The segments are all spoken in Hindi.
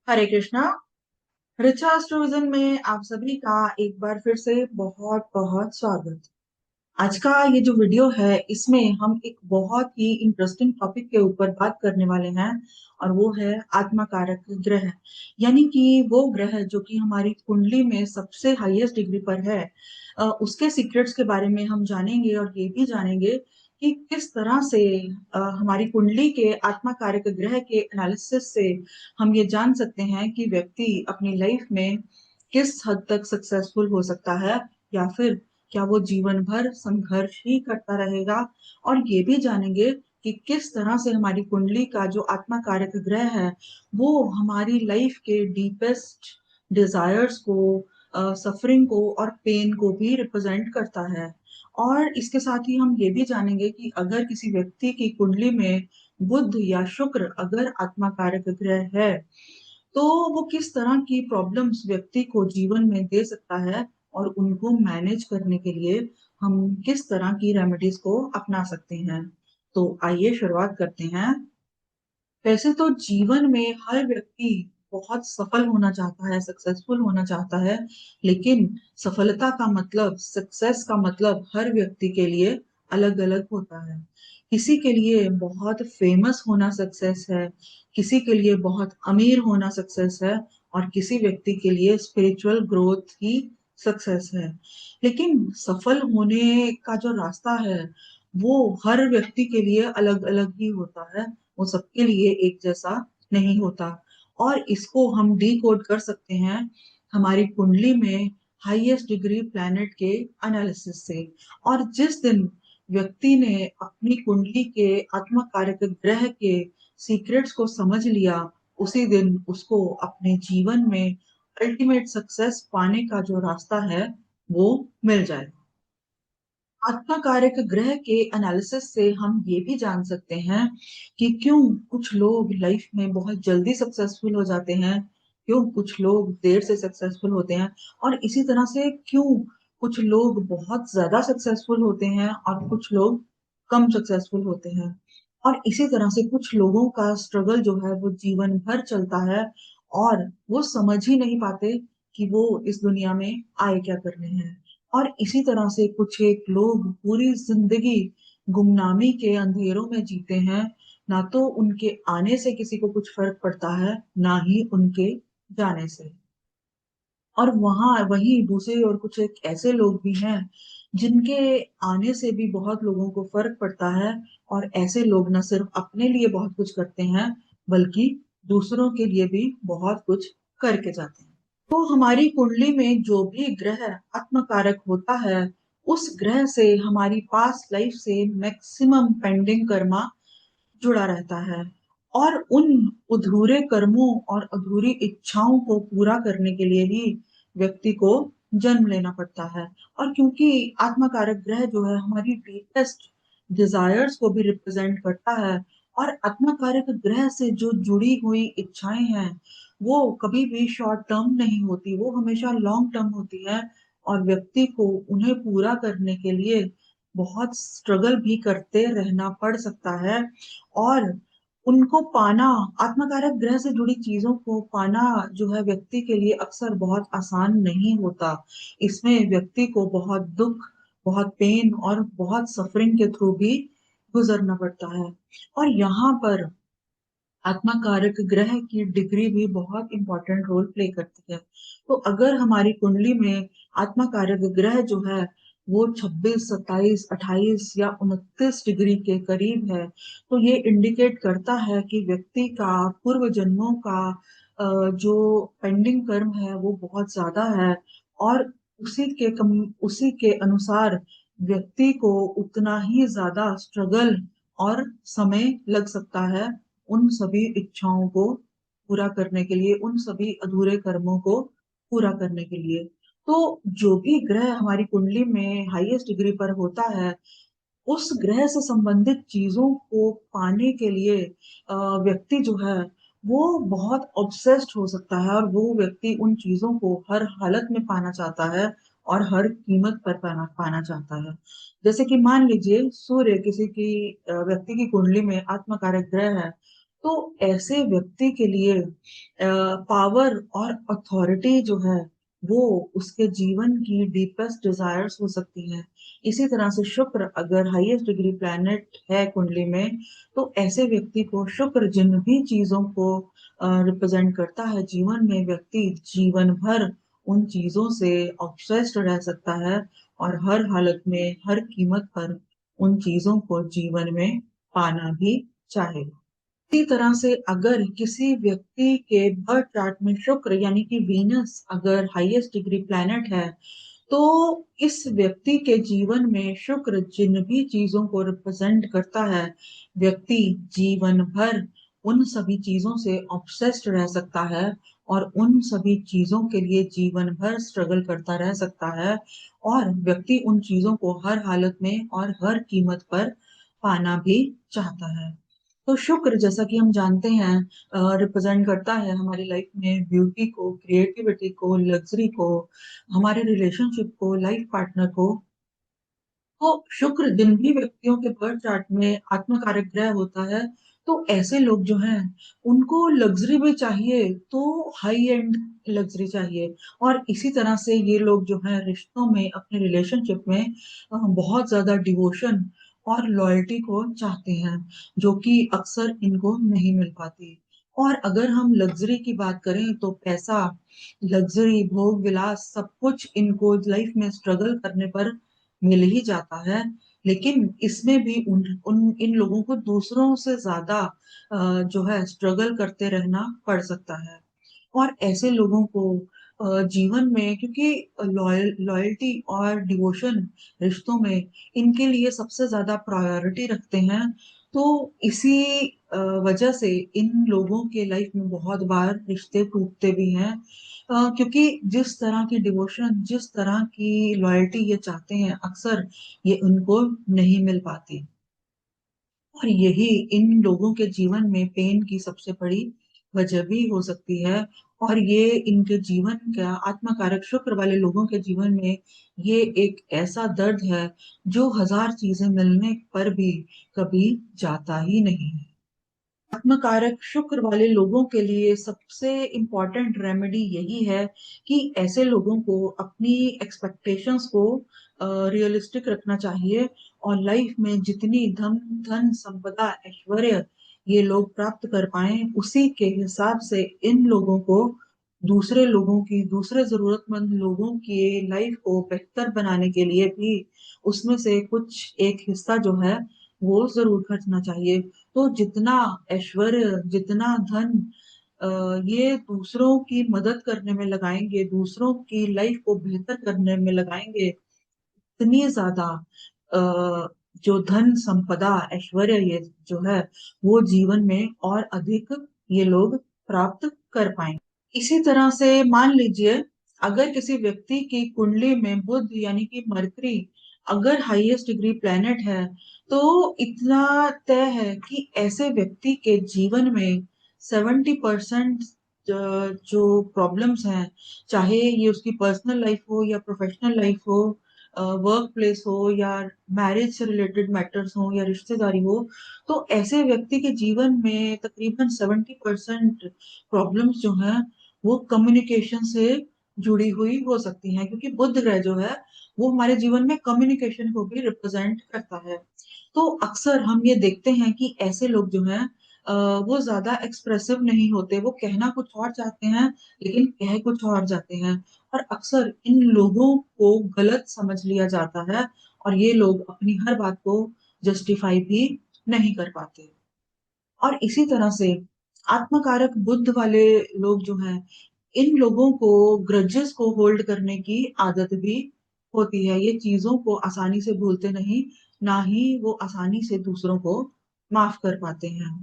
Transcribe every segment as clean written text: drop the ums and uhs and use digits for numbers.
हरे कृष्णा। ऋचा एस्ट्रोविजन में आप सभी का एक बार फिर से बहुत बहुत स्वागत। आज का ये जो वीडियो है इसमें हम एक बहुत ही इंटरेस्टिंग टॉपिक के ऊपर बात करने वाले हैं और वो है आत्मा कारक ग्रह। यानी कि वो ग्रह जो कि हमारी कुंडली में सबसे हाईएस्ट डिग्री पर है। उसके सीक्रेट्स के बारे में हम जानेंगे और ये भी जानेंगे कि किस तरह से हमारी कुंडली के आत्मा कारक ग्रह के एनालिसिस से हम ये जान सकते हैं कि व्यक्ति अपनी लाइफ में किस हद तक सक्सेसफुल हो सकता है या फिर क्या वो जीवन भर संघर्ष ही करता रहेगा। और ये भी जानेंगे कि किस तरह से हमारी कुंडली का जो आत्मा कारक ग्रह है वो हमारी लाइफ के डीपेस्ट डिजायर्स को, सफरिंग को और पेन को भी रिप्रेजेंट करता है। और इसके साथ ही हम ये भी जानेंगे कि अगर किसी व्यक्ति की कुंडली में बुध या शुक्र अगर आत्मा कारक ग्रह है तो वो किस तरह की प्रॉब्लम्स व्यक्ति को जीवन में दे सकता है और उनको मैनेज करने के लिए हम किस तरह की रेमेडीज को अपना सकते हैं। तो आइए शुरुआत करते हैं। वैसे तो जीवन में हर व्यक्ति बहुत सफल होना चाहता है, सक्सेसफुल होना चाहता है, लेकिन सफलता का मतलब, सक्सेस का मतलब हर व्यक्ति के लिए अलग अलग होता है। किसी के लिए बहुत फेमस होना सक्सेस है, किसी के लिए बहुत अमीर होना सक्सेस है और किसी व्यक्ति के लिए स्पिरिचुअल ग्रोथ ही सक्सेस है। लेकिन सफल होने का जो रास्ता है वो हर व्यक्ति के लिए अलग अलग ही होता है, वो सबके लिए एक जैसा नहीं होता। और इसको हम डिकोड कर सकते हैं हमारी कुंडली में हाईएस्ट डिग्री प्लैनेट के एनालिसिस से। और जिस दिन व्यक्ति ने अपनी कुंडली के आत्मा कारक ग्रह के सीक्रेट्स को समझ लिया उसी दिन उसको अपने जीवन में अल्टीमेट सक्सेस पाने का जो रास्ता है वो मिल जाए। आत्मा कारक ग्रह के एनालिसिस से हम ये भी जान सकते हैं कि क्यों कुछ लोग लाइफ में बहुत जल्दी सक्सेसफुल हो जाते हैं, क्यों कुछ लोग देर से सक्सेसफुल होते हैं और इसी तरह से क्यों कुछ लोग बहुत ज्यादा सक्सेसफुल होते हैं और कुछ लोग कम सक्सेसफुल होते हैं। और इसी तरह से कुछ लोगों का स्ट्रगल जो है वो जीवन भर चलता है और वो समझ ही नहीं पाते कि वो इस दुनिया में आए क्या करने हैं। और इसी तरह से कुछ एक लोग पूरी जिंदगी गुमनामी के अंधेरों में जीते हैं, ना तो उनके आने से किसी को कुछ फर्क पड़ता है ना ही उनके जाने से। और वहां वहीं दूसरी ओर कुछ एक ऐसे लोग भी हैं जिनके आने से भी बहुत लोगों को फर्क पड़ता है और ऐसे लोग न सिर्फ अपने लिए बहुत कुछ करते हैं बल्कि दूसरों के लिए भी बहुत कुछ करके जाते हैं। तो हमारी कुंडली में जो भी ग्रह आत्मकारक होता है उस ग्रह से हमारी पास्ट लाइफ से मैक्सिमम पेंडिंग कर्मा जुड़ा रहता है। और उन अधूरे कर्मों और अधूरी इच्छाओं को पूरा करने के लिए ही व्यक्ति को जन्म लेना पड़ता है। और क्योंकि आत्मकारक ग्रह जो है हमारी डीपेस्ट डिजायर्स को भी रिप्रेजेंट करता है और आत्मकारक ग्रह से जो जुड़ी हुई इच्छाएं हैं वो कभी भी शॉर्ट टर्म नहीं होती, वो हमेशा लॉन्ग टर्म होती है। और व्यक्ति को उन्हें पूरा करने के लिए बहुत स्ट्रगल भी करते रहना पड़ सकता है। और उनको पाना, आत्मकारक ग्रह से जुड़ी चीजों को पाना जो है व्यक्ति के लिए अक्सर बहुत आसान नहीं होता। इसमें व्यक्ति को बहुत दुख, बहुत पेन और बहुत सफरिंग के थ्रू भी गुजरना पड़ता है। और यहाँ पर आत्मा कारक ग्रह की डिग्री भी बहुत इंपॉर्टेंट रोल प्ले करती है। तो अगर हमारी कुंडली में आत्मा कारक ग्रह जो है वो 26, 27, 28 या 29 डिग्री के करीब है तो ये इंडिकेट करता है कि व्यक्ति का पूर्व जन्मों का जो पेंडिंग कर्म है वो बहुत ज्यादा है। और उसी के अनुसार व्यक्ति को उतना ही ज्यादा स्ट्रगल और समय लग सकता है उन सभी इच्छाओं को पूरा करने के लिए, उन सभी अधूरे कर्मों को पूरा करने के लिए। तो जो भी ग्रह हमारी कुंडली में हाईएस्ट डिग्री पर होता है उस ग्रह से संबंधित चीजों को पाने के लिए व्यक्ति जो है वो बहुत ऑब्सेस्ड हो सकता है और वो व्यक्ति उन चीजों को हर हालत में पाना चाहता है और हर कीमत पर पाना चाहता है। जैसे कि मान लीजिए सूर्य किसी की व्यक्ति की कुंडली में आत्मकारक ग्रह है तो ऐसे व्यक्ति के लिए पावर और अथॉरिटी जो है वो उसके जीवन की डीपेस्ट डिजायर्स हो सकती हैं। इसी तरह से शुक्र अगर हाईएस्ट डिग्री प्लैनेट है कुंडली में, तो ऐसे व्यक्ति को शुक्र जिन भी चीजों को रिप्रेजेंट करता है जीवन में, व्यक्ति जीवन भर उन चीजों से ऑब्सेस्ड रह सकता है और हर हालत में हर कीमत पर उन चीजों को जीवन में पाना भी चाहेगा। इसी तरह से अगर किसी व्यक्ति के बर्थ चार्ट में शुक्र यानी कि वीनस अगर हाईएस्ट डिग्री प्लैनेट है, तो इस व्यक्ति के जीवन में शुक्र जिन भी चीजों को रिप्रेजेंट करता है, व्यक्ति जीवन भर उन सभी चीजों से ऑब्सेस्ड रह सकता है और उन सभी चीजों के लिए जीवन भर स्ट्रगल करता रह सकता है और व्यक्ति उन चीजों को हर हालत में और हर कीमत पर पाना भी चाहता है। तो शुक्र जैसा कि हम जानते हैं रिप्रेजेंट करता है हमारी लाइफ में ब्यूटी को, क्रिएटिविटी को, लग्जरी को, हमारे रिलेशनशिप को, लाइफ पार्टनर को। तो शुक्र जिन भी व्यक्तियों के बर्थ चार्ट में आत्मकारक ग्रह होता है, तो ऐसे लोग जो हैं उनको लग्जरी भी चाहिए, तो हाई एंड लग्जरी चाहिए। और इसी तरह से ये लोग जो हैं रिश्तों में, अपने रिलेशनशिप में बहुत ज्यादा डिवोशन और लॉयल्टी को चाहते हैं, जो कि अक्सर इनको नहीं मिल पाती। और अगर हम लग्जरी की बात करें तो पैसा, लग्जरी, भोग विलास सब कुछ इनको लाइफ में स्ट्रगल करने पर मिल ही जाता है। लेकिन इसमें भी उन उन इन लोगों को दूसरों से ज्यादा जो है स्ट्रगल करते रहना पड़ सकता है। और ऐसे लोगों को जीवन में, क्योंकि लॉयल्टी और डिवोशन रिश्तों में इनके लिए सबसे ज्यादा प्रायोरिटी रखते हैं, तो इसी वजह से इन लोगों के लाइफ में बहुत बार रिश्ते टूटते भी हैं, क्योंकि जिस तरह की डिवोशन, जिस तरह की लॉयल्टी ये चाहते हैं, अक्सर ये उनको नहीं मिल पाती। और यही इन लोगों के जीवन में पेन की सबसे बड़ी वजह भी हो सकती है। और ये इनके जीवन का आत्मकारक शुक्र वाले लोगों के जीवन में ये एक ऐसा दर्द है जो हजार चीजें मिलने पर भी कभी जाता ही नहीं है। आत्मकारक शुक्र वाले लोगों के लिए सबसे इम्पोर्टेंट रेमेडी यही है कि ऐसे लोगों को अपनी एक्सपेक्टेशंस को रियलिस्टिक रखना चाहिए और लाइफ में जितनी धन संपदा ऐश्वर्य ये लोग प्राप्त कर पाए, उसी के हिसाब से इन लोगों को दूसरे लोगों की, दूसरे जरूरतमंद लोगों की लाइफ को बेहतर बनाने के लिए भी उसमें से कुछ एक हिस्सा जो है वो जरूर खर्चना चाहिए। तो जितना ऐश्वर्य, जितना धन ये दूसरों की मदद करने में लगाएंगे, दूसरों की लाइफ को बेहतर करने में लगाएंगे, इतनी ज्यादा अ, जो धन संपदा ऐश्वर्य ये जो है वो जीवन में और अधिक ये लोग प्राप्त कर पाएंगे। इसी तरह से मान लीजिए अगर किसी व्यक्ति की कुंडली में बुध यानी कि मरकरी अगर हाईएस्ट डिग्री प्लेनेट है, तो इतना तय है कि ऐसे व्यक्ति के जीवन में 70% जो प्रॉब्लम्स हैं, चाहे ये उसकी पर्सनल लाइफ हो या प्रोफेशनल लाइफ हो, वर्क प्लेस हो या मैरिज से रिलेटेड मैटर्स हो या रिश्तेदारी हो, तो ऐसे व्यक्ति के जीवन में तकरीबन 70% प्रॉब्लम्स जो हैं वो कम्युनिकेशन से जुड़ी हुई हो सकती हैं, क्योंकि बुध ग्रह जो है वो हमारे जीवन में कम्युनिकेशन को भी रिप्रेजेंट करता है। तो अक्सर हम ये देखते हैं कि ऐसे लोग जो हैं वो ज्यादा एक्सप्रेसिव नहीं होते, वो कहना कुछ और चाहते हैं लेकिन कह कुछ और जाते हैं। और अक्सर इन लोगों को गलत समझ लिया जाता है और ये लोग अपनी हर बात को जस्टिफाई भी नहीं कर पाते। और इसी तरह से आत्मकारक बुद्ध वाले लोग जो हैं, इन लोगों को ग्रजेस को होल्ड करने की आदत भी होती है। ये चीजों को आसानी से भूलते नहीं, ना ही वो आसानी से दूसरों को माफ कर पाते हैं।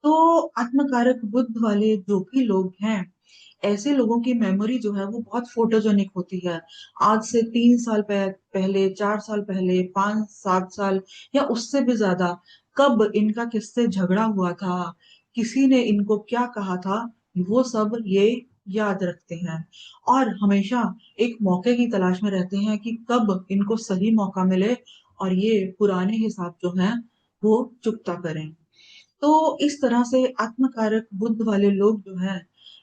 तो आत्मकारक बुद्ध वाले जो भी लोग हैं, ऐसे लोगों की मेमोरी जो है वो बहुत फोटोजेनिक होती है। आज से 3 साल पहले, 4 साल पहले, 5 7 साल या उससे भी ज्यादा कब इनका किससे झगड़ा हुआ था, किसी ने इनको क्या कहा था, वो सब ये याद रखते हैं और हमेशा एक मौके की तलाश में रहते हैं कि कब इनको सही मौका मिले और ये पुराने हिसाब जो हैं वो चुकता करें। तो इस तरह से आत्मकारक बुद्ध वाले लोग जो है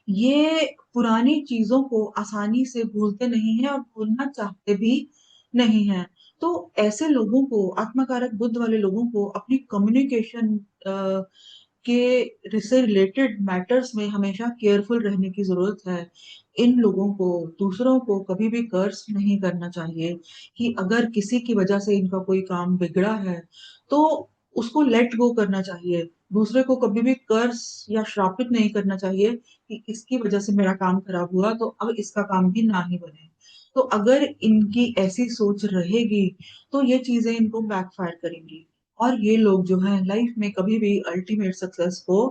ये पुरानी चीजों को आसानी से भूलते नहीं है और भूलना चाहते भी नहीं है। तो ऐसे लोगों को, आत्मकारक बुद्ध वाले लोगों को अपनी कम्युनिकेशन के से रिलेटेड मैटर्स में हमेशा केयरफुल रहने की जरूरत है। इन लोगों को दूसरों को कभी भी कर्स नहीं करना चाहिए कि अगर किसी की वजह से इनका कोई काम बिगड़ा है तो उसको लेट गो करना चाहिए। दूसरे को कभी भी कर्स या श्रापित नहीं करना चाहिए कि इसकी वजह से मेरा काम खराब हुआ तो अब इसका काम भी ना ही बने। तो अगर इनकी ऐसी सोच रहेगी तो ये चीजें इनको बैकफायर करेंगी और ये लोग जो है लाइफ में कभी भी अल्टीमेट सक्सेस को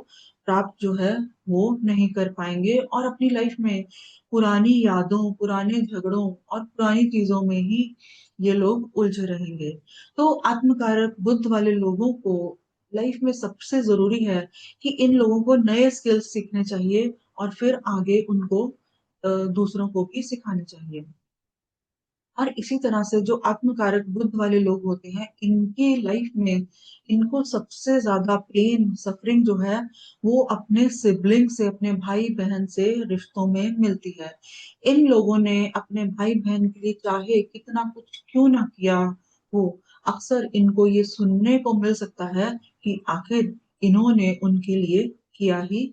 प्राप्त जो है वो नहीं कर पाएंगे और अपनी लाइफ में पुरानी यादों, पुराने झगड़ों और पुरानी चीजों में ही ये लोग उलझे रहेंगे। तो आत्मकारक बुद्ध वाले लोगों को लाइफ में सबसे जरूरी है कि इन लोगों को नए स्किल्स सीखने चाहिए और फिर आगे उनको दूसरों को भी सिखाने चाहिए। और इसी तरह से जो आत्मकारक बुद्ध वाले लोग होते हैं इनकी लाइफ में इनको सबसे ज्यादा पेन सफरिंग जो है वो अपने सिबलिंग से, अपने भाई बहन से रिश्तों में मिलती है। इन लोगों ने अपने भाई बहन के लिए चाहे कितना कुछ क्यों ना किया हो, अक्सर इनको ये सुनने को मिल सकता है कि आखिर इन्होंने उनके लिए किया ही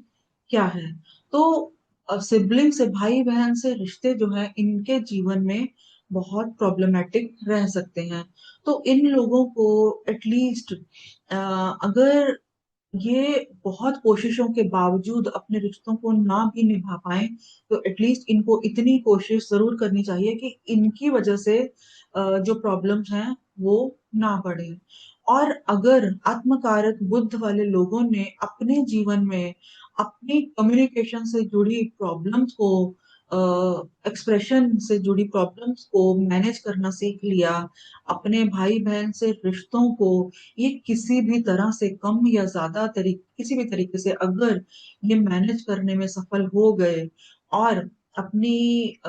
क्या है। तो सिबलिंग से, भाई बहन से रिश्ते जो है इनके जीवन में बहुत प्रॉब्लमेटिक रह सकते हैं। तो इन लोगों को एटलीस्ट अगर ये बहुत कोशिशों के बावजूद अपने रिश्तों को ना भी निभा पाए तो एटलीस्ट इनको इतनी कोशिश जरूर करनी चाहिए कि इनकी वजह से जो प्रॉब्लम्स हैं वो ना बढ़े। और अगर आत्मकारक बुद्ध वाले लोगों ने अपने जीवन में अपनी कम्युनिकेशन से जुड़ी प्रॉब्लम्स को, एक्सप्रेशन से जुड़ी प्रॉब्लम्स को मैनेज करना सीख लिया, अपने भाई बहन से रिश्तों को ये किसी भी तरह से कम या ज्यादा किसी भी तरीके से अगर ये मैनेज करने में सफल हो गए और अपनी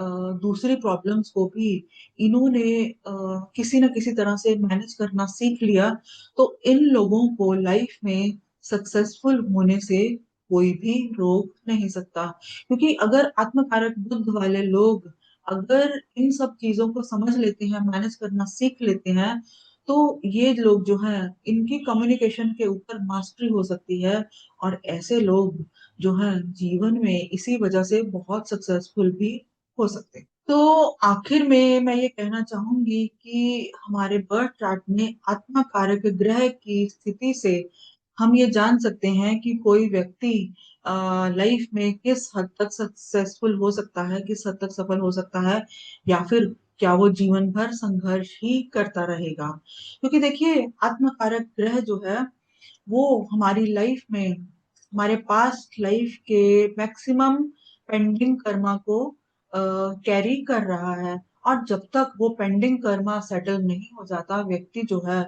दूसरी प्रॉब्लम्स को भी इन्होंने किसी न किसी तरह से मैनेज करना सीख लिया तो इन लोगों को लाइफ में सक्सेसफुल होने से कोई भी रोक नहीं सकता। क्योंकि अगर आत्मकारक बुद्ध वाले लोग अगर इन सब चीजों को समझ लेते हैं, मैनेज करना सीख लेते हैं तो ये लोग जो हैं इनकी कम्युनिकेशन के ऊपर मास्टरी हो सकती है और ऐसे लोग जो हैं जीवन में इसी वजह से बहुत सक्सेसफुल भी हो सकते हैं। तो आखिर में मैं ये कहना चाहूंगी कि हमारे बर्थ चार्ट में आत्मा कारक ग्रह की स्थिति से हम ये जान सकते हैं कि कोई व्यक्ति लाइफ में किस हद तक सक्सेसफुल हो सकता है, किस हद तक सफल हो सकता है, या फिर क्या वो जीवन भर संघर्ष ही करता रहेगा। क्योंकि देखिए आत्मकारक ग्रह जो है वो हमारी लाइफ में, हमारे पास्ट लाइफ के मैक्सिमम पेंडिंग कर्मा को कैरी कर रहा है। और जब तक वो पेंडिंग कर्मा सेटल नहीं हो जाता व्यक्ति जो है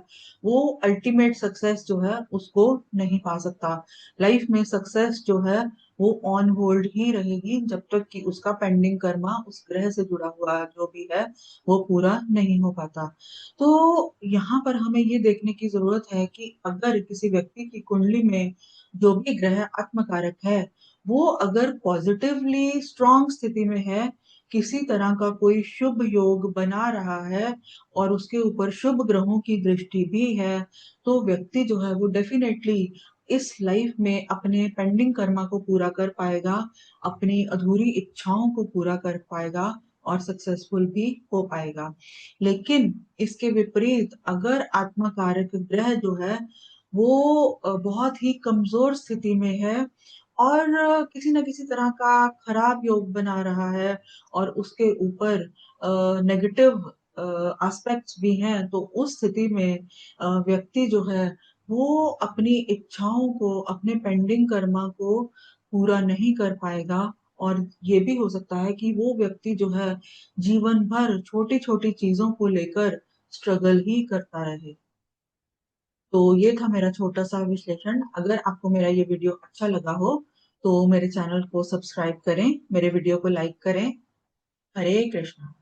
वो अल्टीमेट सक्सेस जो है उसको नहीं पा सकता। लाइफ में सक्सेस जो है वो ऑन होल्ड ही रहेगी जब तक कि उसका पेंडिंग कर्मा उस ग्रह से जुड़ा हुआ जो भी है वो पूरा नहीं हो पाता। तो यहाँ पर हमें ये देखने की जरूरत है कि अगर किसी व्यक्ति की कुंडली में जो भी ग्रह आत्मकारक है वो अगर पॉजिटिवली स्ट्रांग स्थिति में है, किसी तरह का कोई शुभ योग बना रहा है और उसके ऊपर शुभ ग्रहों की दृष्टि भी है तो व्यक्ति जो है वो डेफिनेटली इस लाइफ में अपने पेंडिंग कर्मा को पूरा कर पाएगा, अपनी अधूरी इच्छाओं को पूरा कर पाएगा और सक्सेसफुल भी हो पाएगा। लेकिन इसके विपरीत अगर आत्मकारक ग्रह जो है वो बहुत ही कमजोर स्थिति में है और किसी न किसी तरह का खराब योग बना रहा है और उसके ऊपर नेगेटिव एस्पेक्ट्स भी हैं तो उस स्थिति में व्यक्ति जो है वो अपनी इच्छाओं को, अपने पेंडिंग कर्मा को पूरा नहीं कर पाएगा। और ये भी हो सकता है कि वो व्यक्ति जो है जीवन भर छोटी छोटी चीजों को लेकर स्ट्रगल ही करता रहे। तो ये था मेरा छोटा सा विश्लेषण। अगर आपको मेरा ये वीडियो अच्छा लगा हो तो मेरे चैनल को सब्सक्राइब करें, मेरे वीडियो को लाइक करें। हरे कृष्णा।